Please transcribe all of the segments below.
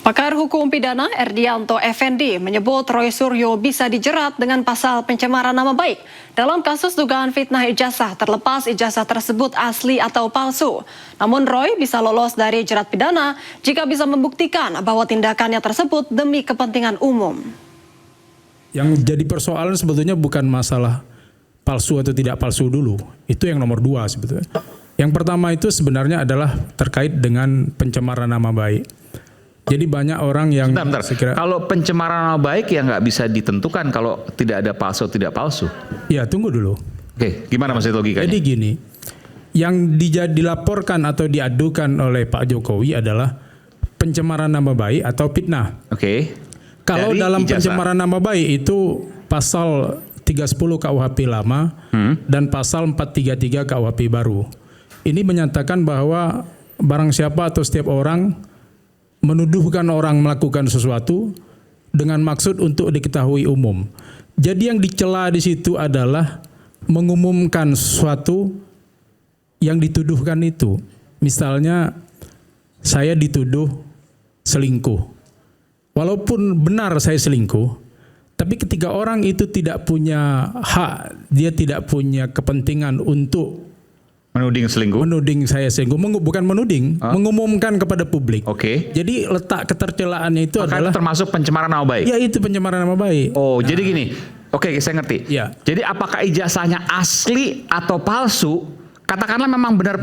Pakar Hukum Pidana Erdianto Effendi menyebut Roy Suryo bisa dijerat dengan pasal pencemaran nama baik dalam kasus dugaan fitnah ijazah terlepas ijazah tersebut asli atau palsu. Namun Roy bisa lolos dari jerat pidana jika bisa membuktikan bahwa tindakannya tersebut demi kepentingan umum. Yang jadi persoalan sebetulnya bukan masalah palsu atau tidak palsu dulu. Itu yang nomor 2 sebetulnya. Yang pertama itu sebenarnya adalah terkait dengan pencemaran nama baik. Jadi banyak orang yang Sekira... Kalau pencemaran nama baik ya nggak bisa ditentukan kalau tidak ada palsu tidak palsu. Ya tunggu dulu. Oke, gimana maksud logikanya? Jadi gini, yang dilaporkan atau diadukan oleh Pak Jokowi adalah pencemaran nama baik atau fitnah. Oke. Kalau dalam pencemaran nama baik itu pasal 310 KUHP lama dan pasal 433 KUHP baru. Ini menyatakan bahwa barang siapa atau setiap orang menuduhkan orang melakukan sesuatu dengan maksud untuk diketahui umum. Jadi yang dicela di situ adalah mengumumkan sesuatu yang dituduhkan itu. Misalnya saya dituduh selingkuh. Walaupun benar saya selingkuh, tapi ketika orang itu tidak punya hak, dia tidak punya kepentingan untuk menuding selingkuh? Menuding saya selingkuh, bukan menuding, mengumumkan kepada publik. Oke. Jadi letak ketercelaannya itu adalah termasuk pencemaran nama baik. Ya itu pencemaran nama baik. Oh, jadi gini. Oke, saya ngerti. Ya. Jadi apakah ijazahnya asli atau palsu? Katakanlah memang benar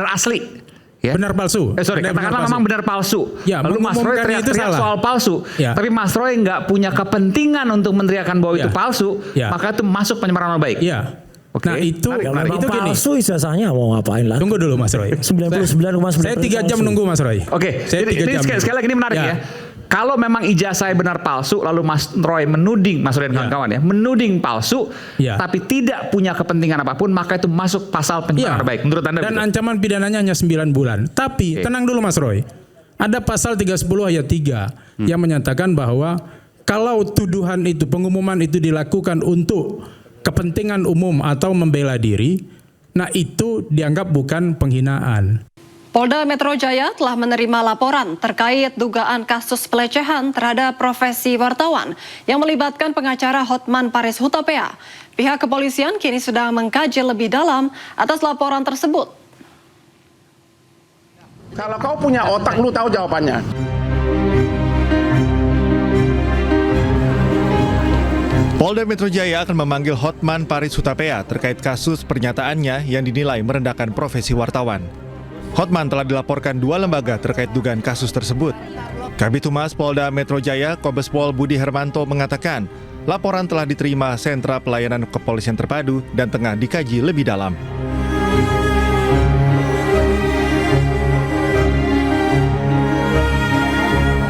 asli. Ya? Benar palsu. Katakanlah memang benar palsu. Ya, lalu Mas Roy teriak soal palsu. Ya. Tapi Mas Roy nggak punya kepentingan untuk meneriakan bahwa itu palsu, maka itu masuk pencemaran nama baik. Iya. Oke. Nah itu palsu ijazahnya mau ngapain lah? Tunggu dulu Mas Roy. 99,9%. Saya 3 jam nunggu Mas Roy. Oke. Jadi sekali lagi ini menarik ya. Kalau memang ijazahnya benar palsu, lalu Mas Roy menuding, Mas Roy dan kawan-kawan ya, menuding palsu, tapi tidak punya kepentingan apapun, maka itu masuk pasal pencemaran nama baik. Menurut Anda? Dan ancaman pidananya hanya 9 bulan. Tapi tenang dulu Mas Roy. Ada pasal 310 ayat 3 yang menyatakan bahwa kalau tuduhan itu, pengumuman itu dilakukan untuk kepentingan umum atau membela diri, nah itu dianggap bukan penghinaan. Polda Metro Jaya telah menerima laporan terkait dugaan kasus pelecehan terhadap profesi wartawan yang melibatkan pengacara Hotman Paris Hutapea. Pihak kepolisian kini sedang mengkaji lebih dalam atas laporan tersebut. Kalau kau punya otak, lu tahu jawabannya. Polda Metro Jaya akan memanggil Hotman Paris Hutapea terkait kasus pernyataannya yang dinilai merendahkan profesi wartawan. Hotman telah dilaporkan 2 lembaga terkait dugaan kasus tersebut. Kabid Humas Polda Metro Jaya, Kombes Pol Budi Hermanto mengatakan, laporan telah diterima Sentra Pelayanan Kepolisian Terpadu dan tengah dikaji lebih dalam.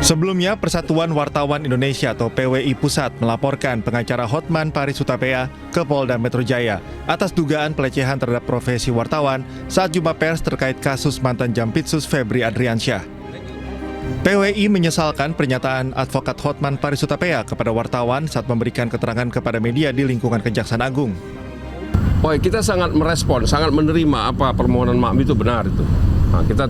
Sebelumnya, Persatuan Wartawan Indonesia atau PWI Pusat melaporkan pengacara Hotman Paris Hutapea ke Polda Metro Jaya atas dugaan pelecehan terhadap profesi wartawan saat jumpa pers terkait kasus mantan Jampitsus Febri Adriansyah. PWI menyesalkan pernyataan advokat Hotman Paris Hutapea kepada wartawan saat memberikan keterangan kepada media di lingkungan Kejaksaan Agung. Kita sangat merespon, sangat menerima apa permohonan maaf itu benar itu. Nah, kita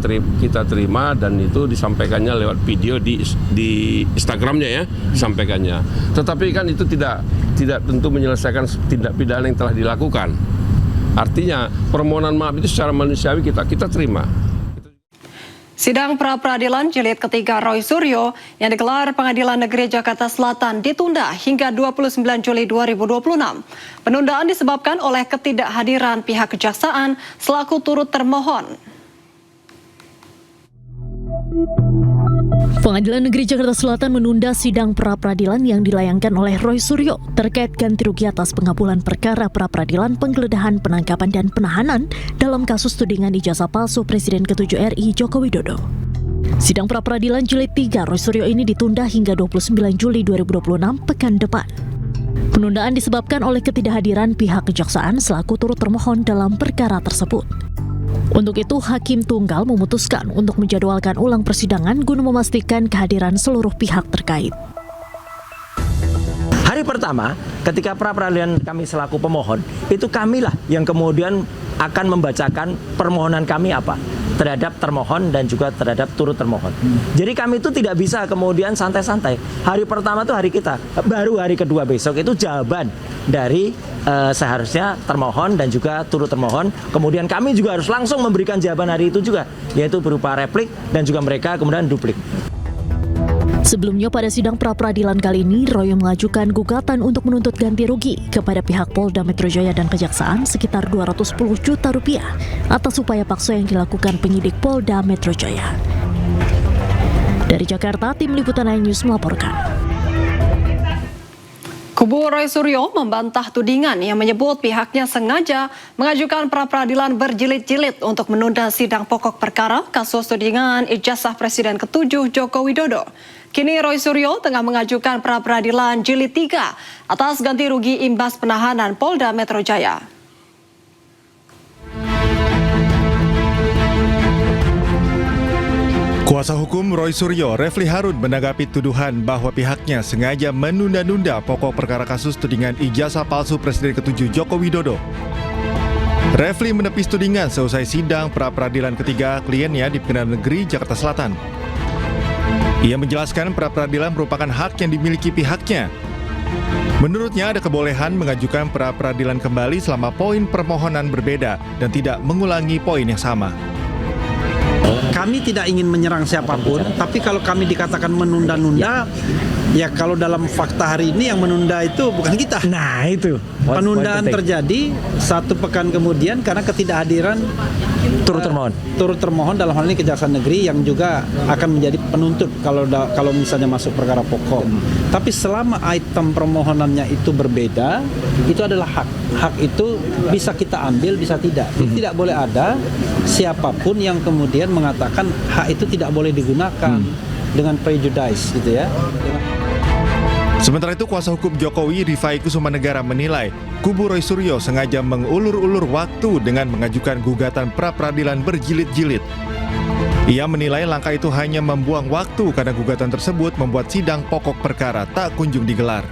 terima dan itu disampaikannya lewat video di Instagramnya ya, disampaikannya. Tetapi kan itu tidak tentu menyelesaikan tindak pidana yang telah dilakukan. Artinya permohonan maaf itu secara manusiawi kita terima. Sidang pra-peradilan jilid ketiga Roy Suryo yang digelar Pengadilan Negeri Jakarta Selatan ditunda hingga 29 Juli 2026. Penundaan disebabkan oleh ketidakhadiran pihak kejaksaan selaku turut termohon. Pengadilan Negeri Jakarta Selatan menunda sidang pra-peradilan yang dilayangkan oleh Roy Suryo terkait ganti rugi atas pengabulan perkara pra-peradilan penggeledahan, penangkapan, dan penahanan dalam kasus tudingan ijazah palsu Presiden ke-7 RI Joko Widodo. Sidang pra-peradilan jilid 3 Roy Suryo ini ditunda hingga 29 Juli 2026 pekan depan. Penundaan disebabkan oleh ketidakhadiran pihak kejaksaan selaku turut termohon dalam perkara tersebut. Untuk itu, Hakim Tunggal memutuskan untuk menjadwalkan ulang persidangan guna memastikan kehadiran seluruh pihak terkait. Hari pertama, ketika pra-peradilan kami selaku pemohon, itu kamilah yang kemudian akan membacakan permohonan kami apa. terhadap termohon dan juga terhadap turut termohon. Jadi kami itu tidak bisa kemudian santai-santai. Hari pertama itu hari kita, baru hari kedua besok itu jawaban dari seharusnya termohon dan juga turut termohon. Kemudian kami juga harus langsung memberikan jawaban hari itu juga, yaitu berupa replik dan juga mereka kemudian duplik. Sebelumnya pada sidang pra-peradilan kali ini, Royo mengajukan gugatan untuk menuntut ganti rugi kepada pihak Polda Metro Jaya dan Kejaksaan sekitar 210 juta rupiah atas upaya paksa yang dilakukan penyidik Polda Metro Jaya. Dari Jakarta, tim liputan iNews melaporkan. Kubu Roy Suryo membantah tudingan yang menyebut pihaknya sengaja mengajukan pra-peradilan berjilid-jilid untuk menunda sidang pokok perkara kasus tudingan ijazah Presiden ke-7 Joko Widodo. Kini Roy Suryo tengah mengajukan pra-peradilan jilid 3 atas ganti rugi imbas penahanan Polda Metro Jaya. Kuasa hukum Roy Suryo, Refli Harun, menanggapi tuduhan bahwa pihaknya sengaja menunda-nunda pokok perkara kasus tudingan ijazah palsu Presiden ke-7 Joko Widodo. Refli menepis tudingan seusai sidang pra-peradilan ketiga kliennya di Pengadilan Negeri Jakarta Selatan. Ia menjelaskan pra-peradilan merupakan hak yang dimiliki pihaknya. Menurutnya ada kebolehan mengajukan pra-peradilan kembali selama poin permohonan berbeda dan tidak mengulangi poin yang sama. Kami tidak ingin menyerang siapapun, tapi kalau kami dikatakan menunda-nunda, ya kalau dalam fakta hari ini yang menunda itu bukan kita. Nah itu. Penundaan terjadi 1 pekan kemudian karena ketidakhadiran turut termohon dalam hal ini Kejaksaan Negeri yang juga akan menjadi penuntut kalau misalnya masuk perkara pokok. Tapi selama item permohonannya itu berbeda, itu adalah hak. Hak itu bisa kita ambil, bisa tidak. Tidak boleh ada siapapun yang kemudian mengatakan hak itu tidak boleh digunakan dengan prejudice gitu ya. Sementara itu, kuasa hukum Jokowi Rifai Kusumanegara menilai kubu Roy Suryo sengaja mengulur-ulur waktu dengan mengajukan gugatan pra-peradilan berjilid-jilid. Ia menilai langkah itu hanya membuang waktu karena gugatan tersebut membuat sidang pokok perkara tak kunjung digelar.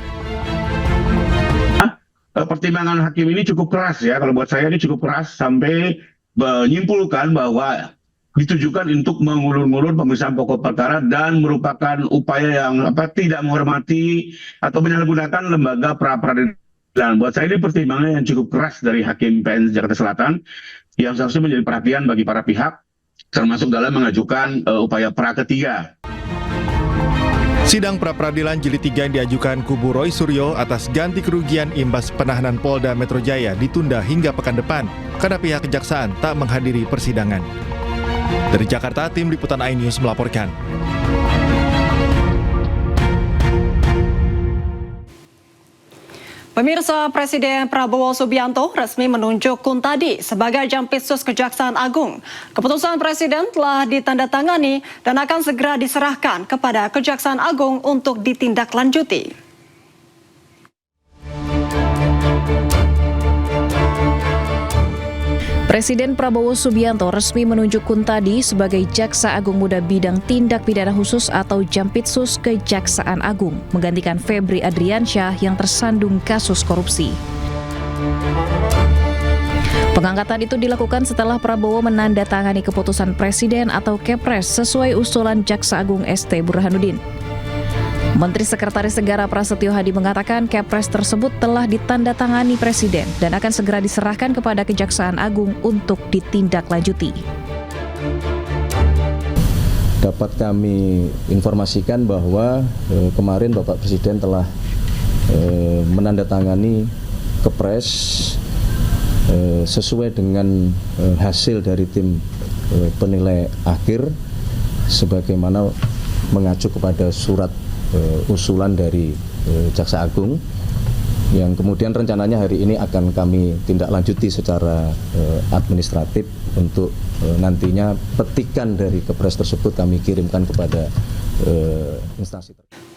Pertimbangan hakim ini cukup keras ya, kalau buat saya ini cukup keras sampai menyimpulkan bahwa ditujukan untuk mengulur-ngulur pemeriksaan pokok perkara dan merupakan upaya yang tidak menghormati atau menyalahgunakan lembaga pra-peradilan. Buat saya ini pertimbangan yang cukup keras dari Hakim PN Jakarta Selatan yang seharusnya menjadi perhatian bagi para pihak, termasuk dalam mengajukan upaya pra ketiga. Sidang pra-peradilan jilid 3 yang diajukan kubu Roy Suryo atas ganti kerugian imbas penahanan Polda Metro Jaya ditunda hingga pekan depan karena pihak kejaksaan tak menghadiri persidangan. Dari Jakarta, tim liputan iNews melaporkan. Pemirsa, Presiden Prabowo Subianto resmi menunjuk Kuntadi sebagai Jampitsus Kejaksaan Agung. Keputusan Presiden telah ditandatangani dan akan segera diserahkan kepada Kejaksaan Agung untuk ditindaklanjuti. Presiden Prabowo Subianto resmi menunjuk Kuntadi sebagai Jaksa Agung Muda Bidang Tindak Pidana Khusus atau Jampitsus Kejaksaan Agung, menggantikan Febri Adriansyah yang tersandung kasus korupsi. Pengangkatan itu dilakukan setelah Prabowo menandatangani keputusan Presiden atau Kepres sesuai usulan Jaksa Agung ST Burhanuddin. Menteri Sekretaris Negara Prasetyo Hadi mengatakan Kepres tersebut telah ditandatangani Presiden dan akan segera diserahkan kepada Kejaksaan Agung untuk ditindaklanjuti. Dapat kami informasikan bahwa kemarin Bapak Presiden telah menandatangani Kepres sesuai dengan hasil dari tim penilai akhir sebagaimana mengacu kepada surat usulan dari Jaksa Agung yang kemudian rencananya hari ini akan kami tindak lanjuti secara administratif untuk nantinya petikan dari Kepres tersebut kami kirimkan kepada instansi terkait.